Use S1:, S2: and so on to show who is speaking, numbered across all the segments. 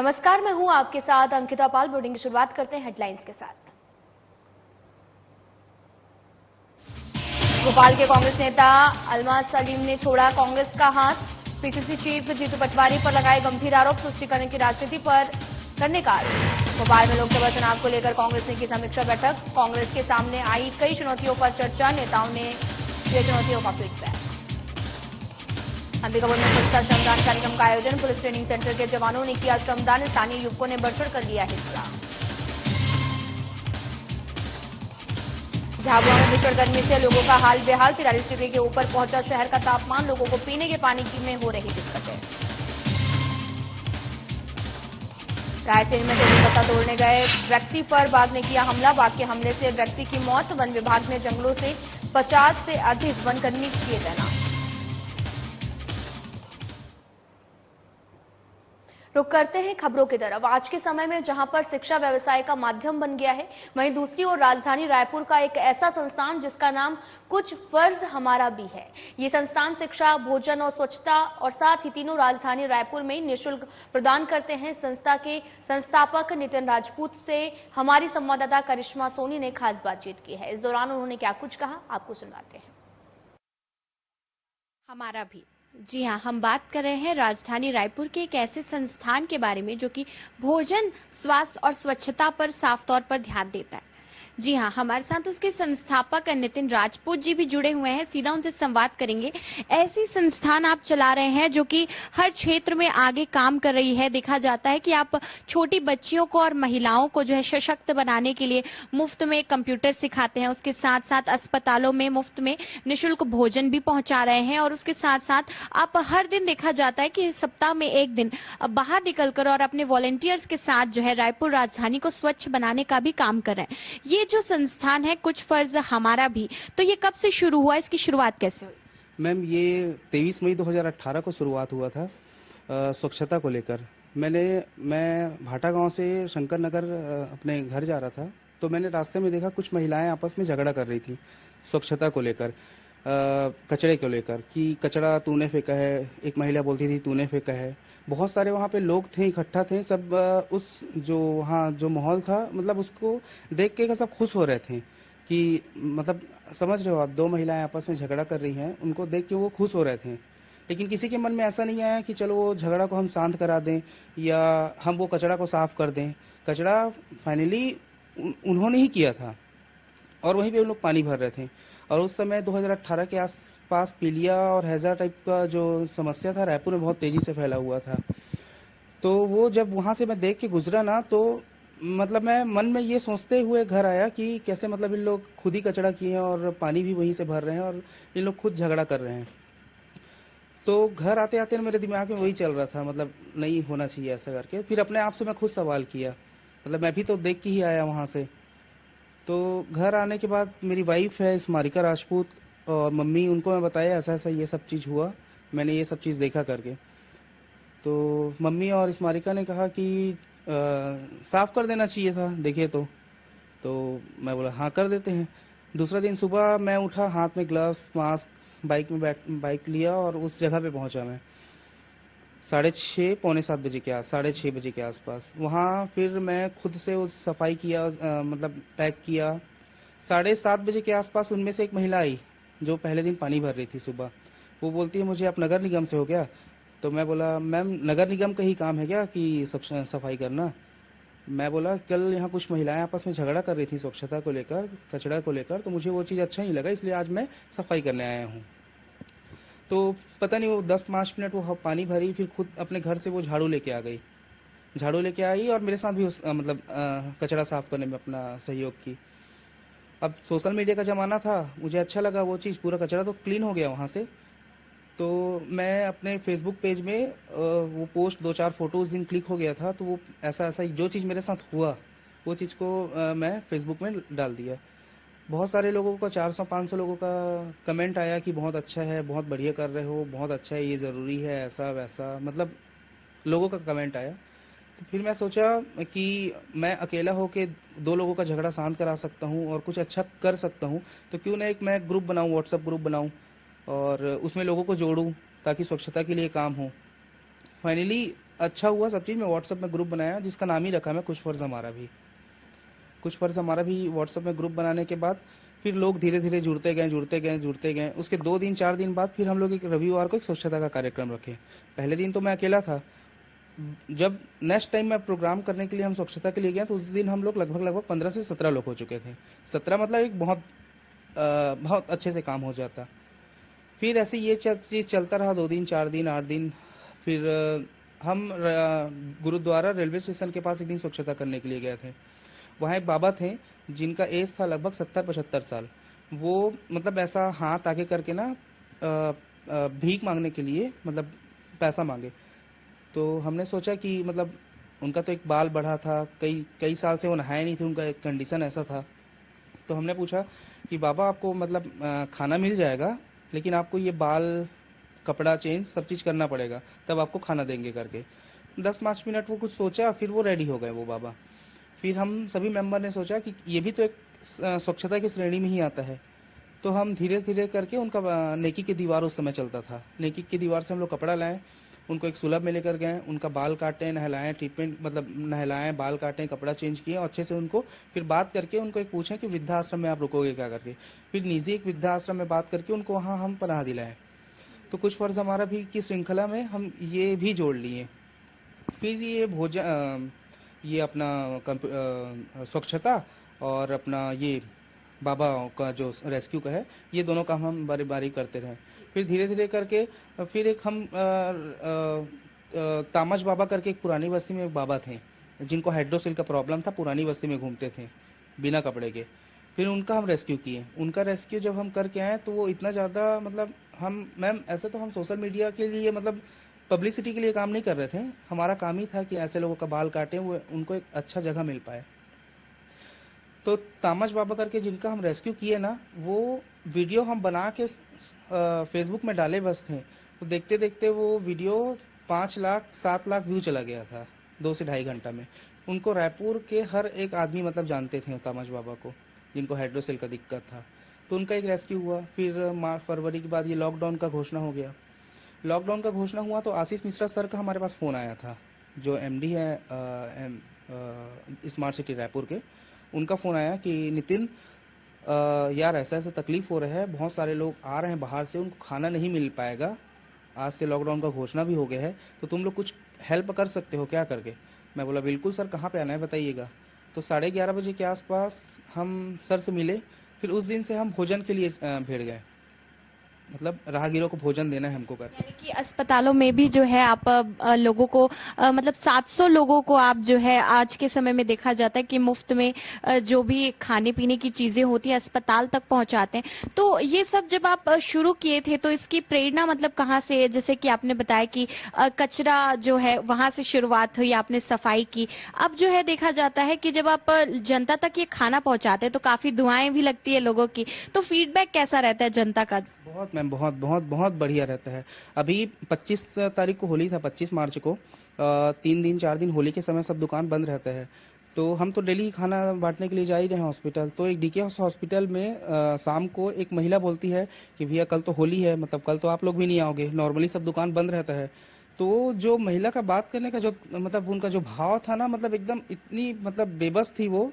S1: नमस्कार, मैं हूं आपके साथ अंकिता पाल। बुलेटिन की शुरुआत करते हैं हेडलाइंस के साथ। भोपाल के कांग्रेस नेता अलमाज सलीम ने छोड़ा कांग्रेस का हाथ। पीसीसी चीफ जीतू पटवारी पर लगाए गंभीर आरोप, तुष्टीकरण की राजनीति पर करने का आरोप। भोपाल में लोकसभा चुनाव को लेकर कांग्रेस ने की समीक्षा बैठक। कांग्रेस के सामने आई कई चुनौतियों पर चर्चा, नेताओं ने दिए चुनौतियों का फीडबैक। अंबिकापुर में स्वच्छता श्रमदान कार्यक्रम का आयोजन, पुलिस ट्रेनिंग सेंटर के जवानों ने किया श्रमदान, स्थानीय युवकों ने बढ़ चढ़ कर लिया हिस्सा। झाबुआ में भीषण गर्मी से लोगों का हाल बेहाल, 43 डिग्री के ऊपर पहुंचा शहर का तापमान, लोगों को पीने के पानी में हो रही दिक्कतें। रायसेन में तेजी पत्ता तोड़ने गए व्यक्ति पर बाघ ने किया हमला, बाघ के हमले से व्यक्ति की मौत। वन विभाग ने जंगलों से 50 से अधिक वनकर्मी किए तैनात। रुक करते हैं खबरों की तरफ। आज के समय में जहां पर शिक्षा व्यवसाय का माध्यम बन गया है, वहीं दूसरी ओर राजधानी रायपुर का एक ऐसा संस्थान जिसका नाम कुछ फर्ज हमारा भी है। ये संस्थान शिक्षा, भोजन और स्वच्छता और साथ ही तीनों राजधानी रायपुर में निःशुल्क प्रदान करते हैं। संस्था के संस्थापक नितिन राजपूत से हमारी संवाददाता करिश्मा सोनी ने खास बातचीत की है। इस दौरान उन्होंने क्या कुछ कहा, आपको सुनाते हैं।
S2: हमारा भी, जी हाँ, हम बात कर रहे हैं राजधानी रायपुर के एक ऐसे संस्थान के बारे में जो कि भोजन, स्वास्थ्य और स्वच्छता पर साफ तौर पर ध्यान देता है। जी हाँ, हमारे साथ उसके संस्थापक नितिन राजपूत जी भी जुड़े हुए हैं, सीधा उनसे संवाद करेंगे। ऐसी संस्थान आप चला रहे हैं जो कि हर क्षेत्र में आगे काम कर रही है। देखा जाता है कि आप छोटी बच्चियों को और महिलाओं को जो है सशक्त बनाने के लिए मुफ्त में कंप्यूटर सिखाते हैं, उसके साथ साथ अस्पतालों में मुफ्त में निःशुल्क भोजन भी पहुंचा रहे हैं, और उसके साथ साथ आप हर दिन देखा जाता है कि सप्ताह में एक दिन बाहर निकलकर और अपने वॉलेंटियर्स के साथ जो है रायपुर राजधानी को स्वच्छ बनाने का भी काम कर रहे हैं। ये जो संस्थान है कुछ फर्ज हमारा भी, तो ये कब से शुरू हुआ, इसकी शुरुआत कैसे हुई?
S3: मैम, ये 23 मई 2018 को शुरुआत हुआ था स्वच्छता को लेकर। मैं भाटा गांव से शंकर नगर अपने घर जा रहा था, तो मैंने रास्ते में देखा कुछ महिलाएं आपस में झगड़ा कर रही थी स्वच्छता को लेकर, कचरे को लेकर कि कचरा तूने फेंका है। एक महिला बोलती थी तूने फेंका है। बहुत सारे वहाँ पे लोग थे, इकट्ठा थे सब। उस जो वहाँ जो माहौल था, मतलब उसको देख के सब खुश हो रहे थे कि मतलब समझ रहे हो आप, दो महिलाएं आपस में झगड़ा कर रही हैं, उनको देख के वो खुश हो रहे थे। लेकिन किसी के मन में ऐसा नहीं आया कि चलो वो झगड़ा को हम शांत करा दें या हम वो कचरा को साफ कर दें। कचरा फाइनली उन्होंने ही किया था और वहीं पे उन लोग पानी भर रहे थे। और उस समय 2018 के आसपास पीलिया और हैजा टाइप का जो समस्या था रायपुर में बहुत तेजी से फैला हुआ था। तो वो जब वहां से मैं देख के गुजरा ना, तो मतलब मैं मन में ये सोचते हुए घर आया कि कैसे मतलब इन लोग खुद ही कचरा किए हैं और पानी भी वहीं से भर रहे हैं और इन लोग खुद झगड़ा कर रहे हैं। तो घर आते आते मेरे दिमाग में वही चल रहा था, मतलब नहीं होना चाहिए ऐसा करके। फिर अपने आप से मैं खुद सवाल किया, मतलब मैं भी तो देख के ही आया वहां से। तो घर आने के बाद मेरी वाइफ है स्मारिका राजपूत और मम्मी, उनको मैं बताया ऐसा ऐसा ये सब चीज़ हुआ, मैंने ये सब चीज़ देखा करके। तो मम्मी और स्मारिका ने कहा कि साफ कर देना चाहिए था देखिए। तो मैं बोला हाँ कर देते हैं। दूसरा दिन सुबह मैं उठा, हाथ में ग्लव्स, मास्क, बाइक लिया और उस जगह पे पहुंचा मैं 6:30 पौने 7 बजे के 6:30 बजे के आसपास। वहाँ फिर मैं खुद से वो सफाई किया, मतलब पैक किया। 7:30 बजे के आसपास उनमें से एक महिला आई जो पहले दिन पानी भर रही थी सुबह। वो बोलती है मुझे आप नगर निगम से हो क्या? तो मैं बोला मैम नगर निगम का ही काम है क्या कि सब सफाई करना? मैं बोला कल यहाँ कुछ महिलाएं आपस में झगड़ा कर रही थी स्वच्छता को लेकर, कचरा को लेकर, तो मुझे वो चीज़ अच्छा नहीं लगा, इसलिए आज मैं सफाई करने आया हूँ। तो पता नहीं वो 10-5 मिनट वो पानी भरी, फिर खुद अपने घर से वो झाड़ू लेके आ गई। झाड़ू लेके आई और मेरे साथ भी मतलब कचरा साफ करने में अपना सहयोग की। अब सोशल मीडिया का ज़माना था, मुझे अच्छा लगा वो चीज़, पूरा कचरा तो क्लीन हो गया वहाँ से। तो मैं अपने फेसबुक पेज में वो पोस्ट 2-4 फोटोज़ दिन क्लिक हो गया था। तो वो ऐसा जो चीज़ मेरे साथ हुआ वो चीज़ को मैं फेसबुक में डाल दिया। बहुत सारे लोगों का 400-500 लोगों का कमेंट आया कि बहुत अच्छा है, बहुत बढ़िया कर रहे हो, बहुत अच्छा है, ये ज़रूरी है, ऐसा वैसा, मतलब लोगों का कमेंट आया। तो फिर मैं सोचा कि मैं अकेला होके 2 लोगों का झगड़ा शांत करा सकता हूँ और कुछ अच्छा कर सकता हूँ, तो क्यों ना एक मैं ग्रुप बनाऊँ, व्हाट्सएप ग्रुप बनाऊँ और उसमें लोगों को जोड़ूँ ताकि स्वच्छता के लिए काम हो। फाइनली अच्छा हुआ सब चीज़। मैं व्हाट्सएप में ग्रुप बनाया जिसका नाम ही रखा मैं कुछ फर्ज हमारा भी। कुछ फर्ज हमारा भी व्हाट्सएप में ग्रुप बनाने के बाद फिर लोग धीरे धीरे जुड़ते गए। उसके 2 दिन 4 दिन बाद फिर हम लोग एक रविवार को एक स्वच्छता का कार्यक्रम रखे। पहले दिन तो मैं अकेला था। जब नेक्स्ट टाइम मैं प्रोग्राम करने के लिए हम स्वच्छता के लिए गए तो उस दिन हम लोग लगभग 15 से 17 लोग हो चुके थे। 17 मतलब एक बहुत अच्छे से काम हो जाता। फिर ऐसे ये चीज चलता रहा 2 दिन 4 दिन 8 दिन। फिर हम गुरुद्वारा रेलवे स्टेशन के पास एक दिन स्वच्छता करने के लिए गए थे। वहाँ एक बाबा थे जिनका एज था लगभग 70-75 साल। वो मतलब ऐसा हाथ आगे करके ना भीख मांगने के लिए मतलब पैसा मांगे। तो हमने सोचा कि मतलब उनका तो एक बाल बढ़ा था, कई साल से वो नहाए नहीं थे, उनका एक कंडीशन ऐसा था। तो हमने पूछा कि बाबा आपको मतलब खाना मिल जाएगा लेकिन आपको ये बाल कपड़ा चेंज सब चीज़ करना पड़ेगा, तब आपको खाना देंगे करके। 10-5 मिनट वो कुछ सोचा, फिर वो रेडी हो गए वो बाबा। फिर हम सभी मेंबर ने सोचा कि ये भी तो एक स्वच्छता की श्रेणी में ही आता है। तो हम धीरे धीरे करके उनका नेकी की दीवार उस समय चलता था, नेकी की दीवार से हम लोग कपड़ा लाएं, उनको एक सुलभ में लेकर गए, उनका बाल काटें, नहलाएं, ट्रीटमेंट मतलब नहलाएं, बाल काटें, कपड़ा चेंज किए और अच्छे से उनको फिर बात करके उनको एक पूछें कि वृद्धाश्रम में आप रुकोगे क्या करके। फिर निजी एक वृद्धाश्रम में बात करके उनको वहाँ हम पनाह दिलाएं। तो कुछ फर्ज हमारा भी की श्रृंखला में हम ये भी जोड़ लिए। फिर ये भोजन, ये अपना स्वच्छता और अपना ये बाबा का जो रेस्क्यू का है, ये दोनों काम हम बारी बारी करते रहे। फिर धीरे धीरे करके फिर एक हम तामच बाबा करके एक पुरानी बस्ती में एक बाबा थे जिनको हाइड्रोसिल का प्रॉब्लम था, पुरानी बस्ती में घूमते थे बिना कपड़े के। फिर उनका हम रेस्क्यू किए। उनका रेस्क्यू जब हम करके आए तो वो इतना ज़्यादा मतलब हम मैम ऐसे तो हम सोशल मीडिया के लिए मतलब पब्लिसिटी के लिए काम नहीं कर रहे थे। हमारा काम ही था कि ऐसे लोगों का बाल काटें, वो उनको एक अच्छा जगह मिल पाए। तो तामच बाबा करके जिनका हम रेस्क्यू किए ना, वो वीडियो हम बना के फेसबुक में डाले बस थे। तो देखते देखते वो वीडियो 5 लाख 7 लाख व्यू चला गया था 2 से ढाई घंटा में। उनको रायपुर के हर एक आदमी मतलब जानते थे तामच बाबा को, जिनको हाइड्रोसेल का दिक्कत था। तो उनका एक रेस्क्यू हुआ। फिर फरवरी के बाद ये लॉकडाउन का घोषणा हो गया। लॉकडाउन का घोषणा हुआ तो आशीष मिश्रा सर का हमारे पास फ़ोन आया था, जो एमडी है स्मार्ट सिटी रायपुर के। उनका फ़ोन आया कि नितिन यार ऐसा ऐसा तकलीफ हो रहा है, बहुत सारे लोग आ रहे हैं बाहर से, उनको खाना नहीं मिल पाएगा, आज से लॉकडाउन का घोषणा भी हो गया है, तो तुम लोग कुछ हेल्प कर सकते हो क्या करके। मैं बोला बिल्कुल सर, कहाँ पे आना है बताइएगा। तो 11:30 बजे के आसपास हम सर से मिले। फिर उस दिन से हम भोजन के लिए भिड़ गए, मतलब राहगीरों को भोजन देना है हमको कर।
S2: यानी कि अस्पतालों में भी जो है आप लोगों को मतलब 700 लोगों को आप जो है आज के समय में देखा जाता है कि मुफ्त में जो भी खाने पीने की चीजें होती है अस्पताल तक पहुंचाते हैं। तो ये सब जब आप शुरू किए थे तो इसकी प्रेरणा मतलब कहाँ से, जैसे कि आपने बताया कि कचरा जो है वहां से शुरुआत हुई, आपने सफाई की। अब जो है देखा जाता है कि जब आप जनता तक ये खाना पहुंचाते हैं तो काफी दुआएं भी लगती है लोगों की, तो फीडबैक कैसा रहता है जनता का?
S3: बहुत मैम, बहुत बहुत बहुत बढ़िया रहता है। अभी 25 तारीख को होली था, 25 मार्च को 3 दिन 4 दिन होली के समय सब दुकान बंद रहता है। तो हम तो डेली खाना बांटने के लिए जा ही रहे हैं हॉस्पिटल। तो एक डीके हॉस्पिटल में शाम को एक महिला बोलती है कि भैया कल तो होली है, मतलब कल तो आप लोग भी नहीं आओगे, नॉर्मली सब दुकान बंद रहता है। तो जो महिला का बात करने का जो मतलब उनका जो भाव था ना, मतलब एकदम इतनी मतलब बेबस थी वो,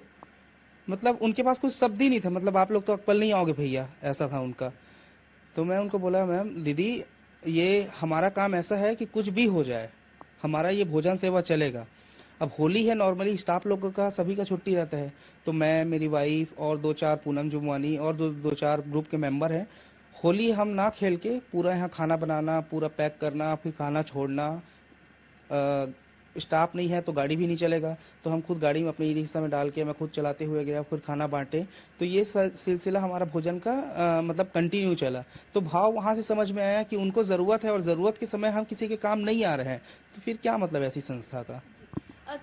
S3: मतलब उनके पास कुछ शब्द ही नहीं था, मतलब आप लोग तो कल नहीं आओगे भैया, ऐसा था उनका। तो मैं उनको बोला मैम दीदी ये हमारा काम ऐसा है कि कुछ भी हो जाए हमारा ये भोजन सेवा चलेगा। अब होली है, नॉर्मली स्टाफ लोगों का सभी का छुट्टी रहता है, तो मैं, मेरी वाइफ और 2-4 पूनम जुमवानी और 2-4 ग्रुप के मेंबर हैं। होली हम ना खेल के पूरा यहाँ खाना बनाना, पूरा पैक करना, फिर खाना छोड़ना। स्टाफ नहीं है तो गाड़ी भी नहीं चलेगा, तो हम खुद गाड़ी में अपने ई रिक्शा में डाल के मैं खुद चलाते हुए गया, फिर खाना बांटे। तो ये सिलसिला हमारा भोजन का मतलब कंटिन्यू चला। तो भाव वहाँ से समझ में आया कि उनको ज़रूरत है और ज़रूरत के समय हम किसी के काम नहीं आ रहे हैं, तो फिर क्या मतलब ऐसी संस्था का।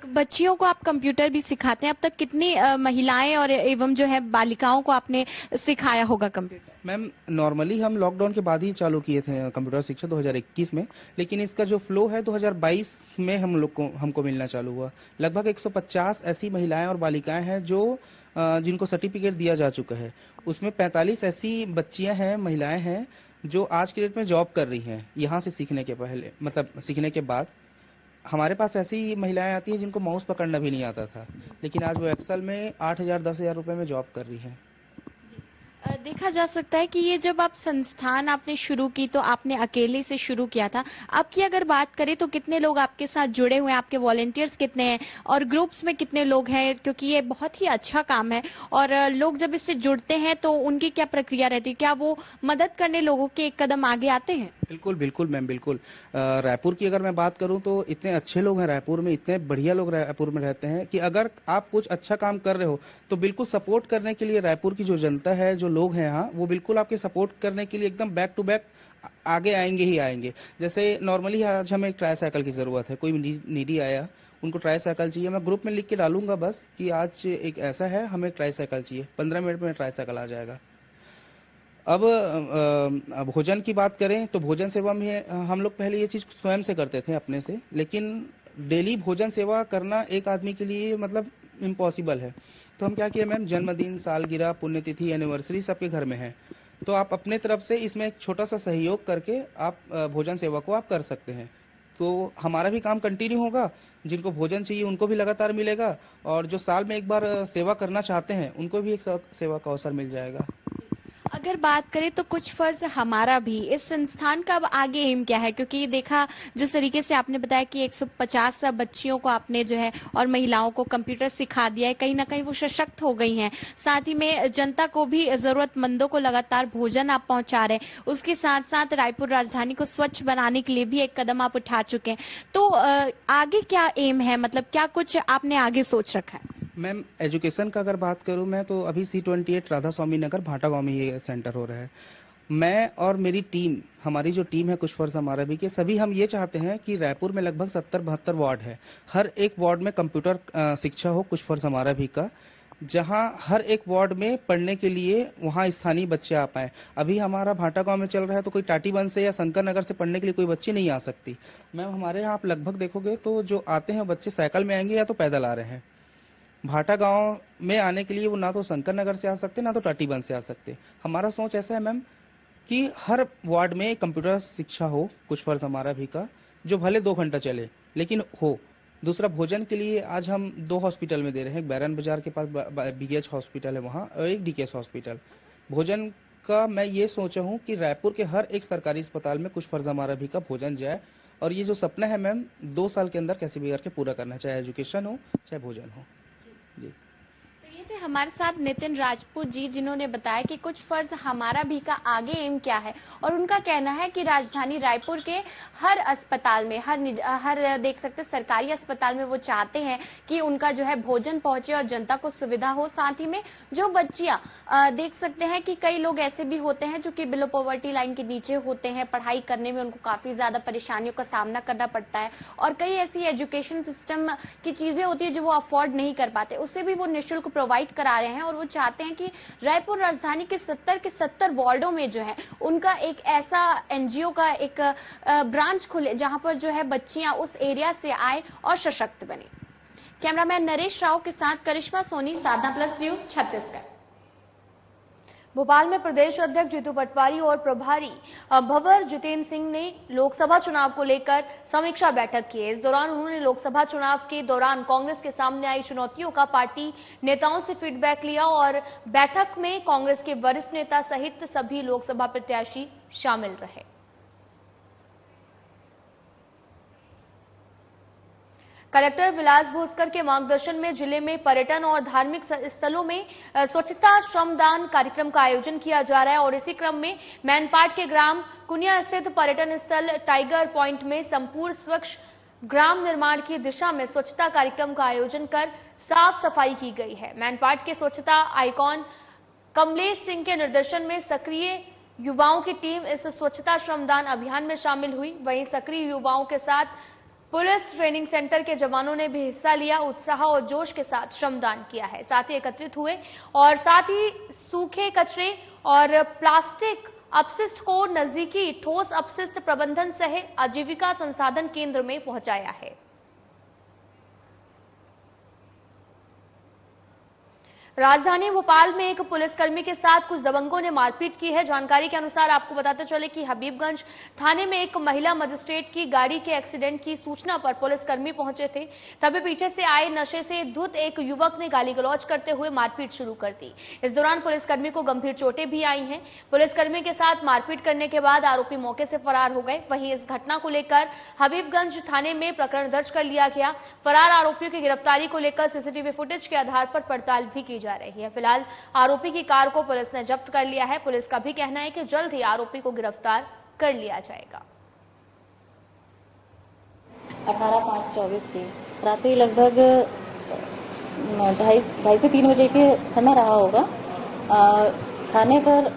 S2: बच्चियों को आप कंप्यूटर भी सिखाते हैं, अब तक कितनी महिलाएं और एवं जो है बालिकाओं को आपने सिखाया होगा कंप्यूटर?
S3: मैम नॉर्मली हम लॉकडाउन के बाद ही चालू किए थे कंप्यूटर शिक्षा 2021 में, लेकिन इसका जो फ्लो है 2022 में हमको मिलना चालू हुआ। लगभग 150 ऐसी महिलाएं और बालिकाएं हैं जो जिनको सर्टिफिकेट दिया जा चुका है। उसमें 45 ऐसी बच्चियां हैं, महिलाएं हैं जो आज के डेट में जॉब कर रही हैं यहाँ से सीखने के पहले, मतलब सीखने के बाद। हमारे पास ऐसी महिलाएं आती हैं जिनको माउस पकड़ना भी नहीं आता था, लेकिन आज वो एक्सेल में 8,000 10,000 रुपए में जॉब कर रही हैं।
S2: देखा जा सकता है कि ये जब आप संस्थान आपने शुरू की तो आपने अकेले से शुरू किया था। आपकी अगर बात करें तो कितने लोग आपके साथ जुड़े हुए हैं, आपके वॉलंटियर्स कितने हैं और ग्रुप्स में कितने लोग हैं, क्योंकि ये बहुत ही अच्छा काम है और लोग जब इससे जुड़ते हैं तो उनकी क्या प्रक्रिया रहती है, क्या वो मदद करने लोगों के एक कदम आगे आते हैं?
S3: बिल्कुल बिल्कुल मैम, बिल्कुल। रायपुर की अगर मैं बात करूं तो इतने अच्छे लोग हैं रायपुर में, इतने बढ़िया लोग रायपुर में रहते हैं कि अगर आप कुछ अच्छा काम कर रहे हो तो बिल्कुल सपोर्ट करने के लिए रायपुर की जो जनता है, जो लोग हैं यहाँ, वो बिल्कुल आपके सपोर्ट करने के लिए एकदम बैक टू बैक आगे आएंगे ही आएंगे। जैसे नॉर्मली आज हमें एक ट्राईसाइकिल की जरूरत है, कोई नीडी आया, उनको ट्राईसाइकिल चाहिए, मैं ग्रुप में लिख के डालूंगा बस कि आज एक ऐसा है, हमें ट्राईसाइकिल चाहिए, 15 मिनट में ट्राईसाइकिल आ जाएगा। अब भोजन की बात करें तो भोजन सेवा में हम लोग पहले ये चीज स्वयं से करते थे अपने से, लेकिन डेली भोजन सेवा करना एक आदमी के लिए मतलब इम्पॉसिबल है। तो हम क्या किए मैम, जन्मदिन, सालगिरह, पुण्यतिथि, एनिवर्सरी सबके घर में है, तो आप अपने तरफ से इसमें एक छोटा सा सहयोग करके आप भोजन सेवा को आप कर सकते हैं। तो हमारा भी काम कंटिन्यू होगा, जिनको भोजन चाहिए उनको भी लगातार मिलेगा, और जो साल में एक बार सेवा करना चाहते हैं उनको भी एक सेवा का अवसर मिल जाएगा।
S2: अगर बात करें तो कुछ फर्ज हमारा भी, इस संस्थान का अब आगे एम क्या है? क्योंकि ये देखा जिस तरीके से आपने बताया कि 150 बच्चियों को आपने जो है और महिलाओं को कंप्यूटर सिखा दिया है, कहीं ना कहीं वो सशक्त हो गई हैं। साथ ही में जनता को भी, जरूरतमंदों को लगातार भोजन आप पहुंचा रहे हैं। उसके साथ साथ रायपुर राजधानी को स्वच्छ बनाने के लिए भी एक कदम आप उठा चुके हैं। तो आगे क्या एम है, मतलब क्या कुछ आपने आगे सोच रखा है?
S3: मैम एजुकेशन का अगर बात करूं मैं तो अभी C28 राधा स्वामी नगर भाटा गांव में ये सेंटर हो रहा है। मैं और मेरी टीम, हमारी जो टीम है कुछ फर्ज हमारा भी के, सभी हम ये चाहते हैं कि रायपुर में लगभग 70-72 वार्ड है, हर एक वार्ड में कंप्यूटर शिक्षा हो कुछ फर्ज हमारा भी का, जहां हर एक वार्ड में पढ़ने के लिए वहां स्थानीय बच्चे आ पाए। अभी हमारा भाटा गांव में चल रहा है तो कोई टाटीबंध से या शंकर नगर से पढ़ने के लिए कोई बच्ची नहीं आ सकती। मैम हमारे यहाँ आप लगभग देखोगे तो जो आते हैं बच्चे साइकिल में आएंगे या तो पैदल आ रहे हैं। भाटा गांव में आने के लिए वो ना तो शंकर नगर से आ सकते ना तो टाटीबंध से आ सकते। हमारा सोच ऐसा है मैम कि हर वार्ड में कंप्यूटर शिक्षा हो कुछ फर्ज हमारा भी का, जो भले 2 घंटा चले लेकिन हो। दूसरा, भोजन के लिए आज हम 2 हॉस्पिटल में दे रहे हैं, एक बैरन बाजार के पास BH हॉस्पिटल है वहाँ, और एक DKS हॉस्पिटल। भोजन का मैं ये सोचा हूँ कि रायपुर के हर एक सरकारी अस्पताल में कुछ फर्ज हमारा भी का भोजन जाए, और ये जो सपना है मैम 2 साल के अंदर कैसे भी करके पूरा करना है, चाहे एजुकेशन हो चाहे भोजन हो जी।
S2: तो ये थे हमारे साथ नितिन राजपूत जी, जिन्होंने बताया कि कुछ फर्ज हमारा भी का आगे एम क्या है। और उनका कहना है कि राजधानी रायपुर के हर अस्पताल में, हर देख सकते सरकारी अस्पताल में वो चाहते हैं कि उनका जो है भोजन पहुंचे और जनता को सुविधा हो। साथ ही में जो बच्चियां देख सकते हैं कि कई लोग ऐसे भी होते हैं जो कि बिलो पॉवर्टी लाइन के नीचे होते हैं, पढ़ाई करने में उनको काफी ज्यादा परेशानियों का सामना करना पड़ता है, और कई ऐसी एजुकेशन सिस्टम की चीजें होती है जो वो अफोर्ड नहीं कर पाते, उससे भी वो निःशुल्क प्रोवाइड करा रहे हैं। और वो चाहते हैं कि रायपुर राजधानी के 70 के 70 वार्डों में जो है उनका एक ऐसा NGO का एक ब्रांच खुले जहां पर जो है बच्चियां उस एरिया से आए और सशक्त बने। कैमरामैन नरेश राव के साथ करिश्मा सोनी, साधना प्लस न्यूज, छत्तीसगढ़।
S1: भोपाल में प्रदेश अध्यक्ष जीतू पटवारी और प्रभारी भंवर जितेंद्र सिंह ने लोकसभा चुनाव को लेकर समीक्षा बैठक की है। इस दौरान उन्होंने लोकसभा चुनाव के दौरान कांग्रेस के सामने आई चुनौतियों का पार्टी नेताओं से फीडबैक लिया, और बैठक में कांग्रेस के वरिष्ठ नेता सहित सभी लोकसभा प्रत्याशी शामिल रहे। कलेक्टर विलास भोसकर के मार्गदर्शन में जिले में पर्यटन और धार्मिक स्थलों में स्वच्छता श्रमदान कार्यक्रम का आयोजन किया जा रहा है, और इसी क्रम में मैनपाट के ग्राम कुनिया स्थित पर्यटन स्थल टाइगर पॉइंट में संपूर्ण स्वच्छ ग्राम निर्माण की दिशा में स्वच्छता कार्यक्रम का आयोजन कर साफ सफाई की गई है। मैनपाट के स्वच्छता आइकॉन कमलेश सिंह के निर्देशन में सक्रिय युवाओं की टीम इस स्वच्छता श्रमदान अभियान में शामिल हुई। वहीं सक्रिय युवाओं के साथ पुलिस ट्रेनिंग सेंटर के जवानों ने भी हिस्सा लिया, उत्साह और जोश के साथ श्रमदान किया है। साथ ही एकत्रित हुए और साथ ही सूखे कचरे और प्लास्टिक अपशिष्ट को नजदीकी ठोस अपशिष्ट प्रबंधन सह आजीविका संसाधन केंद्र में पहुंचाया है। राजधानी भोपाल में एक पुलिसकर्मी के साथ कुछ दबंगों ने मारपीट की है। जानकारी के अनुसार आपको बताते चले कि हबीबगंज थाने में एक महिला मजिस्ट्रेट की गाड़ी के एक्सीडेंट की सूचना पर पुलिसकर्मी पहुंचे थे। तभी पीछे से आए नशे से धुत एक युवक ने गाली गलौज करते हुए मारपीट शुरू कर दी। इस दौरान पुलिसकर्मी को गंभीर चोटें भी आई हैं। पुलिसकर्मी के साथ मारपीट करने के बाद आरोपी मौके से फरार हो गए। वहीं इस घटना को लेकर हबीबगंज थाने में प्रकरण दर्ज कर लिया गया। फरार आरोपियों की गिरफ्तारी को लेकर सीसीटीवी फुटेज के आधार पर पड़ताल भी की जा रही है। फिलहाल आरोपी की कार को पुलिस ने जब्त कर लिया है। पुलिस का भी कहना है कि जल्द ही आरोपी को गिरफ्तार कर लिया जाएगा।
S4: 18/5/24 की रात्रि लगभग 2:30 से 3 बजे के समय रहा होगा। थाने पर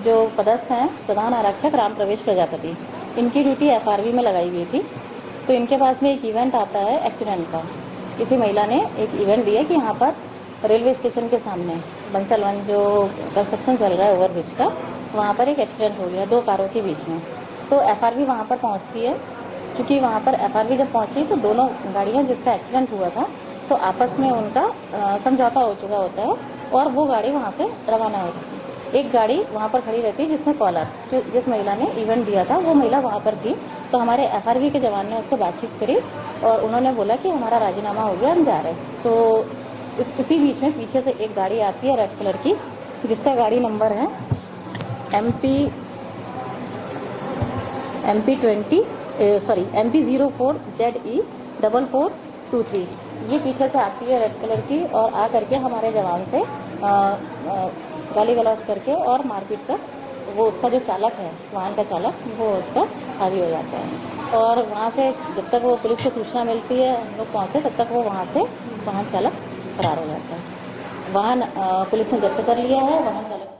S4: जो पदस्थ हैं प्रधान आरक्षक राम प्रवेश प्रजापति, इनकी ड्यूटी FRV में लगाई गई थी। तो इनके पास में एक इवेंट आता है एक्सीडेंट का। किसी महिला ने एक इवेंट दिया कि यहाँ पर रेलवे स्टेशन के सामने बंसलवन जो कंस्ट्रक्शन चल रहा है ओवरब्रिज का, वहाँ पर एक एक्सीडेंट हो गया 2 कारों के बीच में। तो FRV वहाँ पर पहुँचती है। क्योंकि वहाँ पर FRV जब पहुंची तो दोनों गाड़ियाँ जिसका एक्सीडेंट हुआ था तो आपस में उनका समझौता हो चुका होता है और वो गाड़ी वहाँ से रवाना हो जाती है। एक गाड़ी वहाँ पर खड़ी रहती है जिसमें कॉलर, जिस महिला ने इवेंट दिया था वो महिला वहाँ पर थी। तो हमारे FRV के जवान ने उससे बातचीत करी और उन्होंने बोला कि हमारा राजीनामा हो गया, हम जा रहे हैं। तो उसी बीच में पीछे से एक गाड़ी आती है रेड कलर की, जिसका गाड़ी नंबर है MP 04ZE 4423। ये पीछे से आती है रेड कलर की और आ करके हमारे जवान से गाली गलौज करके और मारपीट कर वो उसका जो चालक है, वाहन का चालक, वो उस पर हावी हो जाता है। और वहाँ से जब तक वो पुलिस को सूचना मिलती है, हम लोग पहुँचते तब तक वो वहाँ से वाहन चालक फरार हो जाता है। वाहन पुलिस ने जब्त कर लिया है। वाहन चालक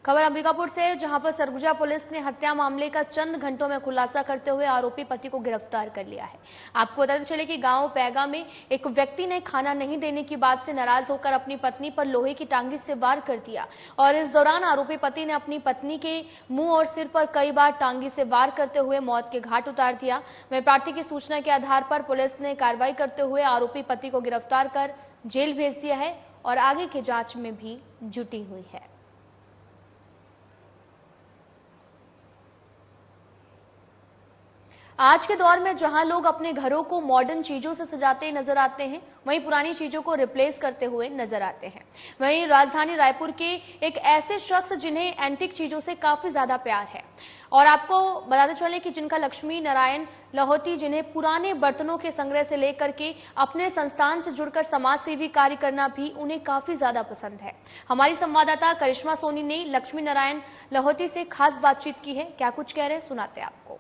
S1: खबर अंबिकापुर से, जहां पर सरगुजा पुलिस ने हत्या मामले का चंद घंटों में खुलासा करते हुए आरोपी पति को गिरफ्तार कर लिया है। आपको बताते चले कि गांव पैगा में एक व्यक्ति ने खाना नहीं देने की बात से नाराज होकर अपनी पत्नी पर लोहे की टांगी से वार कर दिया और इस दौरान आरोपी पति ने अपनी पत्नी के मुंह और सिर पर कई बार टांगी से वार करते हुए मौत के घाट उतार दिया। वहीं प्रार्थी की सूचना के आधार पर पुलिस ने कार्रवाई करते हुए आरोपी पति को गिरफ्तार कर जेल भेज दिया है और आगे की जांच में भी जुटी हुई है। आज के दौर में जहां लोग अपने घरों को मॉडर्न चीजों से सजाते नजर आते हैं, वहीं पुरानी चीजों को रिप्लेस करते हुए नजर आते हैं। वहीं राजधानी रायपुर के एक ऐसे शख्स जिन्हें एंटीक चीजों से काफी ज्यादा प्यार है और आपको बताते चले कि जिनका लक्ष्मी नारायण लाहौटी, जिन्हें पुराने बर्तनों के संग्रह से लेकर के अपने संस्थान से जुड़कर समाज सेवी कार्य करना भी उन्हें काफी ज्यादा पसंद है। हमारी संवाददाता करिश्मा सोनी ने लक्ष्मी नारायण लाहौटी से खास बातचीत की है। क्या कुछ कह रहे हैं, सुनाते आपको।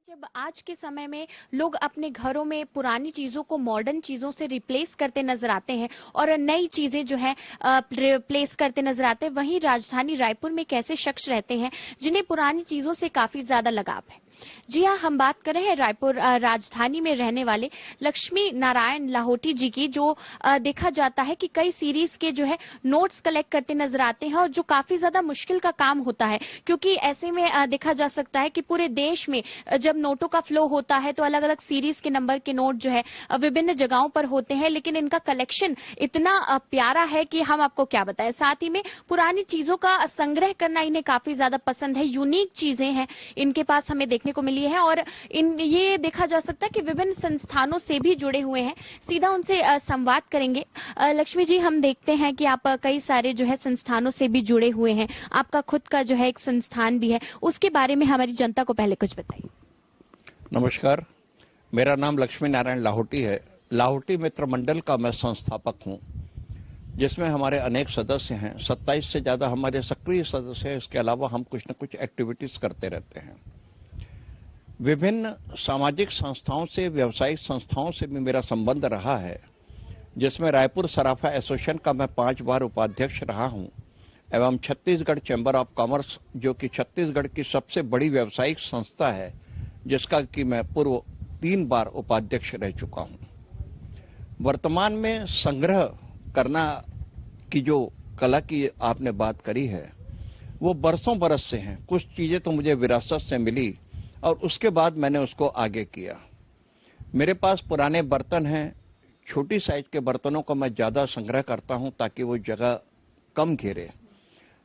S2: जब आज के समय में लोग अपने घरों में पुरानी चीजों को मॉडर्न चीजों से रिप्लेस करते नजर आते हैं और नई चीजें जो है रिप्लेस करते नजर आते हैं, वहीं राजधानी रायपुर में एक ऐसे शख्स रहते हैं जिन्हें पुरानी चीजों से काफी ज्यादा लगाव है। जी हाँ, हम बात कर रहे हैं रायपुर राजधानी में रहने वाले लक्ष्मी नारायण लाहौटी जी की, जो देखा जाता है कि कई सीरीज के जो है नोट्स कलेक्ट करते नजर आते हैं और जो काफी ज्यादा मुश्किल का काम होता है, क्योंकि ऐसे में देखा जा सकता है कि पूरे देश में जब नोटों का फ्लो होता है तो अलग अलग सीरीज के नंबर के नोट जो है विभिन्न जगहों पर होते हैं, लेकिन इनका कलेक्शन इतना प्यारा है कि हम आपको क्या बताएं। साथ ही में पुरानी चीजों का संग्रह करना इन्हें काफी ज्यादा पसंद है। यूनिक चीजें हैं इनके पास हमें देखने को मिली है और ये देखा जा सकता है कि विभिन्न संस्थानों से भी जुड़े हुए हैं। सीधा उनसे संवाद करेंगे। लक्ष्मी जी, हम देखते हैं कि आप कई सारे जो है संस्थानों से भी जुड़े हुए हैं, आपका खुद का जो है एक संस्थान भी है, उसके बारे में हमारी जनता को पहले कुछ बताइए।
S5: नमस्कार, मेरा नाम लक्ष्मी नारायण लाहौटी है। लाहौटी मित्र मंडल का मैं संस्थापक हूं, जिसमें हमारे अनेक सदस्य हैं। 27 से ज्यादा हमारे सक्रिय सदस्य हैं। इसके अलावा हम कुछ न कुछ एक्टिविटीज करते रहते हैं। विभिन्न सामाजिक संस्थाओं से, व्यावसायिक संस्थाओं से भी मेरा संबंध रहा है, जिसमें रायपुर सराफा एसोसिएशन का मैं 5 बार उपाध्यक्ष रहा हूं एवं छत्तीसगढ़ चैम्बर ऑफ कॉमर्स, जो कि छत्तीसगढ़ की सबसे बड़ी व्यावसायिक संस्था है, जिसका कि मैं पूर्व 3 बार उपाध्यक्ष रह चुका हूं। वर्तमान में संग्रह करना की जो कला की आपने बात करी है, वो बरसों बरस से है। कुछ चीजें तो मुझे विरासत से मिली और उसके बाद मैंने उसको आगे किया। मेरे पास पुराने बर्तन हैं, छोटी साइज के बर्तनों का मैं ज्यादा संग्रह करता हूं ताकि वो जगह कम घेरे,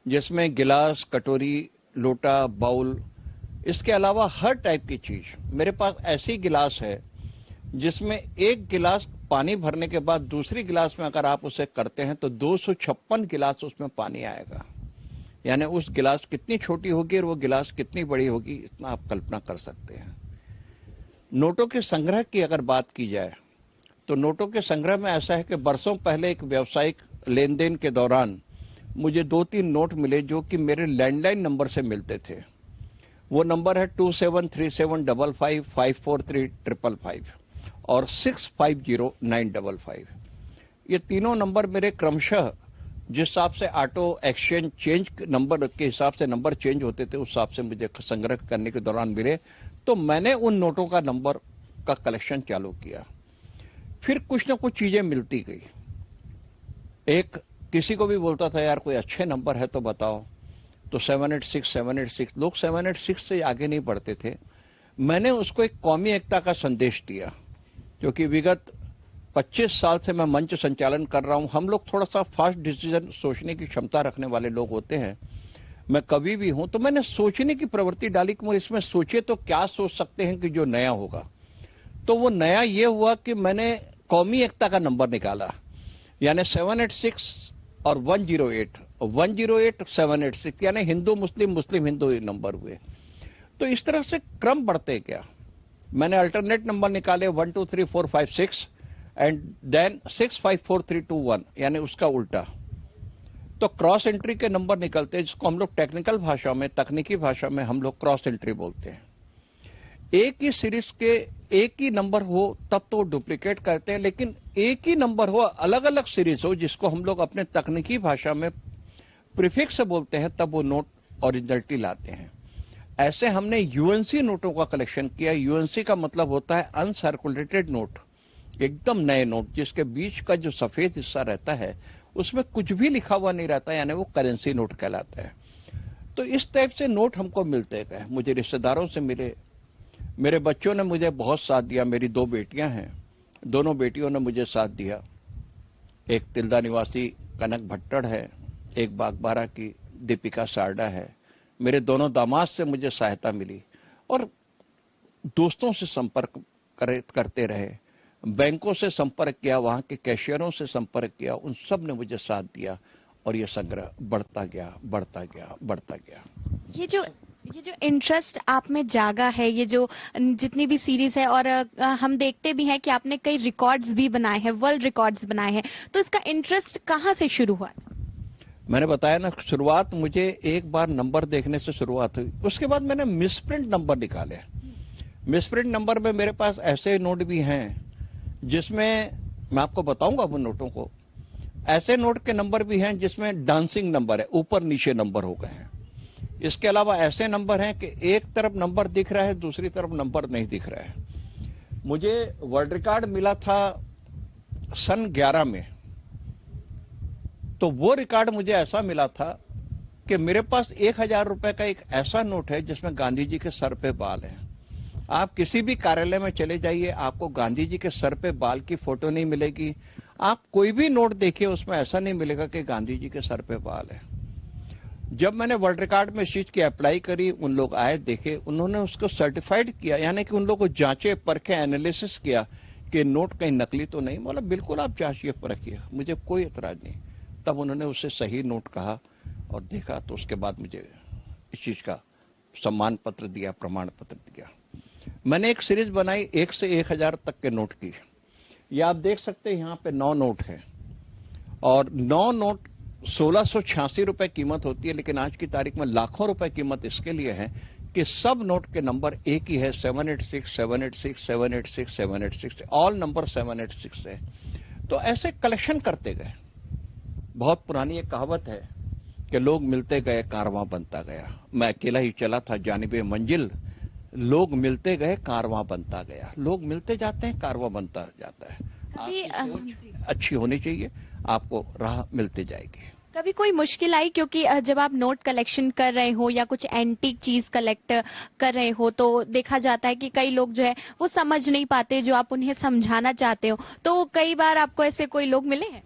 S5: जिसमें गिलास, कटोरी, लोटा, बाउल, इसके अलावा हर टाइप की चीज। मेरे पास ऐसी गिलास है जिसमें एक गिलास पानी भरने के बाद दूसरी गिलास में अगर आप उसे करते हैं तो 256 गिलास उसमें पानी आएगा। यानी उस गिलास कितनी छोटी होगी और वो गिलास कितनी बड़ी होगी, इतना आप कल्पना कर सकते हैं। नोटों के संग्रह की अगर बात की जाए तो नोटों के संग्रह में ऐसा है कि बरसों पहले एक व्यावसायिक लेन देन के दौरान मुझे 2-3 नोट मिले जो कि मेरे लैंडलाइन नंबर से मिलते थे। वो नंबर है 273755543555 और 650955। ये तीनों नंबर मेरे क्रमशः जिस हिसाब से ऑटो एक्सचेंज चेंज नंबर के हिसाब से नंबर चेंज होते थे उस हिसाब से मुझे संग्रह करने के दौरान मिले, तो मैंने उन नोटों का नंबर का कलेक्शन चालू किया। फिर कुछ ना कुछ चीजें मिलती गई। एक किसी को भी बोलता था यार कोई अच्छे नंबर है तो बताओ, तो 786 लोग 786 से आगे नहीं बढ़ते थे। मैंने उसको एक कौमी एकता का संदेश दिया, क्योंकि विगत 25 साल से मैं मंच संचालन कर रहा हूं। हम लोग थोड़ा सा फास्ट डिसीजन सोचने की क्षमता रखने वाले लोग होते हैं। मैं कभी भी हूं तो मैंने सोचने की प्रवृत्ति डाली कि इसमें सोचे तो क्या सोच सकते हैं कि जो नया होगा। तो वो नया ये हुआ कि मैंने कौमी एकता का नंबर निकाला, यानी 786 और 108 786, यानी हिंदू मुस्लिम मुस्लिम हिंदू नंबर हुए। तो इस तरह से क्रम बढ़ते गया। मैंने अल्टरनेट नंबर निकाले 1 2 3 4 5 6 एंड देन 6 5 4 3 2 1, यानी उसका उल्टा। तो क्रॉस एंट्री के नंबर निकलते हैं, जिसको हम लोग टेक्निकल भाषा में, तकनीकी भाषा में हम लोग क्रॉस एंट्री बोलते हैं। एक ही सीरीज के एक ही नंबर हो तब तो डुप्लीकेट करते हैं, लेकिन एक ही नंबर हो, अलग अलग सीरीज हो, जिसको हम लोग अपने तकनीकी भाषा में प्रीफिक्स से बोलते हैं, तब वो नोट ओरिजिनलिटी लाते हैं। ऐसे हमने यूएनसी नोटों का कलेक्शन किया। यूएनसी का मतलब होता है अनसर्कुलेटेड नोट, एकदम नए नोट जिसके बीच का जो सफेद हिस्सा रहता है उसमें कुछ भी लिखा हुआ नहीं रहता, यानी वो करेंसी नोट कहलाता है। तो इस टाइप से नोट हमको मिलते गए। मुझे रिश्तेदारों से मिले, मेरे बच्चों ने मुझे बहुत साथ दिया। मेरी 2 बेटियां हैं, दोनों बेटियों ने मुझे साथ दिया। एक तिल्दा निवासी कनक भट्टड़ है, एक बागबारा की दीपिका सारडा है। मेरे दोनों दामाद से मुझे सहायता मिली और दोस्तों से संपर्क करते रहे, बैंकों से संपर्क किया, वहां के कैशियरों से संपर्क किया, उन सब ने मुझे साथ दिया और ये संग्रह बढ़ता गया बढ़ता गया बढ़ता गया।
S2: ये जो इंटरेस्ट आप में जागा है, ये जो जितनी भी सीरीज है, और हम देखते भी हैं कि आपने कई रिकॉर्ड्स भी बनाए हैं, वर्ल्ड रिकॉर्ड्स बनाए हैं, तो इसका इंटरेस्ट कहाँ से शुरू हुआ?
S5: मैंने बताया ना, शुरुआत मुझे एक बार नंबर देखने से शुरुआत हुई। उसके बाद मैंने मिसप्रिंट नंबर निकाले। मिसप्रिंट नंबर में मेरे पास ऐसे नोट भी हैं जिसमें मैं आपको बताऊंगा उन नोटों को। ऐसे नोट के नंबर भी हैं जिसमें डांसिंग नंबर है, ऊपर नीचे नंबर हो गए हैं। इसके अलावा ऐसे नंबर हैं कि एक तरफ नंबर दिख रहा है, दूसरी तरफ नंबर नहीं दिख रहा है। मुझे वर्ल्ड रिकॉर्ड मिला था सन 11 में। तो वो रिकॉर्ड मुझे ऐसा मिला था कि मेरे पास 1000 रुपए का एक ऐसा नोट है जिसमें गांधी जी के सर पे बाल है। आप किसी भी कार्यालय में चले जाइए, आपको गांधी जी के सर पे बाल की फोटो नहीं मिलेगी। आप कोई भी नोट देखिए, उसमें ऐसा नहीं मिलेगा कि गांधी जी के सर पे बाल है। जब मैंने वर्ल्ड रिकॉर्ड में इस चीज की अप्लाई करी, उन लोग आए, देखे, उन्होंने उसको सर्टिफाइड किया, यानी कि उन लोगों को जांचे, परखे, एनालिसिस किया कि नोट कहीं नकली तो नहीं। बोला बिल्कुल आप जांचिए, परखिए, मुझे कोई एतराज नहीं। तब उन्होंने उससे सही नोट कहा और देखा, तो उसके बाद मुझे इस चीज का सम्मान पत्र दिया, प्रमाण पत्र दिया। मैंने एक सीरीज बनाई 1 से 1000 तक के नोट की। ये आप देख सकते हैं, यहाँ पे 9 नोट है और 9 नोट 1686 रुपए कीमत होती है, लेकिन आज की तारीख में लाखों रुपए कीमत इसके लिए है कि सब नोट के नंबर एक ही है, 786 786 786 786, ऑल नंबर 786 है। तो ऐसे कलेक्शन करते गए। बहुत पुरानी एक कहावत है कि लोग मिलते गए, कारवां बनता गया। मैं अकेला ही चला था जानिबे मंजिल, लोग मिलते गए, कारवां बनता गया। लोग मिलते जाते हैं, कारवां बनता जाता है। आपकी सोच अच्छी होनी चाहिए, आपको राह मिलती जाएगी।
S2: कभी कोई मुश्किल आई, क्योंकि जब आप नोट कलेक्शन कर रहे हो या कुछ एंटीक चीज कलेक्ट कर रहे हो तो देखा जाता है कि कई लोग जो है वो समझ नहीं पाते जो आप उन्हें समझाना चाहते हो, तो कई बार आपको ऐसे कोई लोग मिले हैं?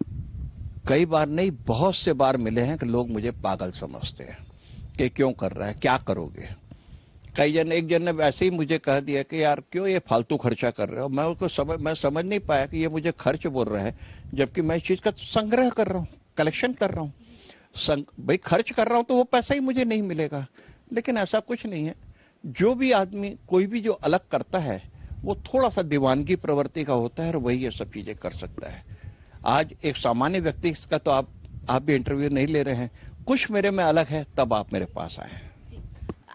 S5: कई बार नहीं, बहुत से बार मिले हैं कि लोग मुझे पागल समझते हैं कि क्यों कर रहा है, क्या करोगे। एक जन ने वैसे ही मुझे कह दिया कि यार क्यों ये फालतू खर्चा कर रहे हो। मैं समझ नहीं पाया कि ये मुझे खर्च बोल रहा है, जबकि मैं इस चीज का संग्रह कर रहा हूँ, कलेक्शन कर रहा हूँ। भाई खर्च कर रहा हूं तो वो पैसा ही मुझे नहीं मिलेगा, लेकिन ऐसा कुछ नहीं है। जो भी आदमी कोई भी जो अलग करता है वो थोड़ा सा दीवानगी प्रवृत्ति का होता है और वही ये सब चीजें कर सकता है। आज एक सामान्य व्यक्ति का तो आप भी इंटरव्यू नहीं ले रहे हैं, कुछ मेरे में अलग है, तब आप मेरे पास आए हैं।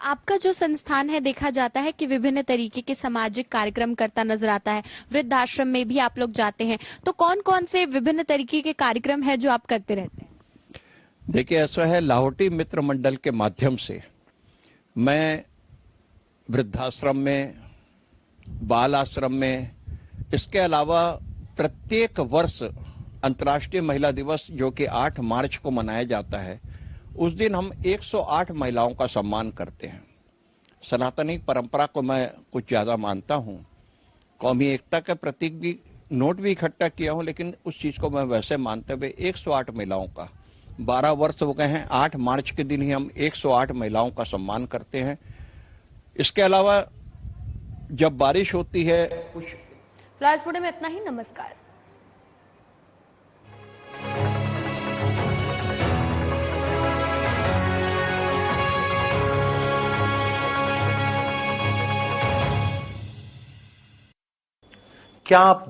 S2: आपका जो संस्थान है, देखा जाता है कि विभिन्न तरीके के सामाजिक कार्यक्रम करता नजर आता है, वृद्धाश्रम में भी आप लोग जाते हैं, तो कौन कौन से विभिन्न तरीके के कार्यक्रम है जो आप करते रहते हैं?
S5: देखिए ऐसा है, लाहौटी मित्र मंडल के माध्यम से मैं वृद्धाश्रम में, बाल आश्रम में, इसके अलावा प्रत्येक वर्ष अंतर्राष्ट्रीय महिला दिवस जो कि 8 मार्च को मनाया जाता है, उस दिन हम 108 महिलाओं का सम्मान करते हैं। सनातनी परंपरा को मैं कुछ ज्यादा मानता हूं, कौमी एकता के प्रतीक भी नोट भी इकट्ठा किया हूं, लेकिन उस चीज को मैं वैसे मानते हुए 108 महिलाओं का 12 वर्ष हो गए हैं, 8 मार्च के दिन ही हम 108 महिलाओं का सम्मान करते हैं। इसके अलावा जब बारिश होती है कुछ
S1: फ्लैश में इतना ही। नमस्कार।
S6: क्या आप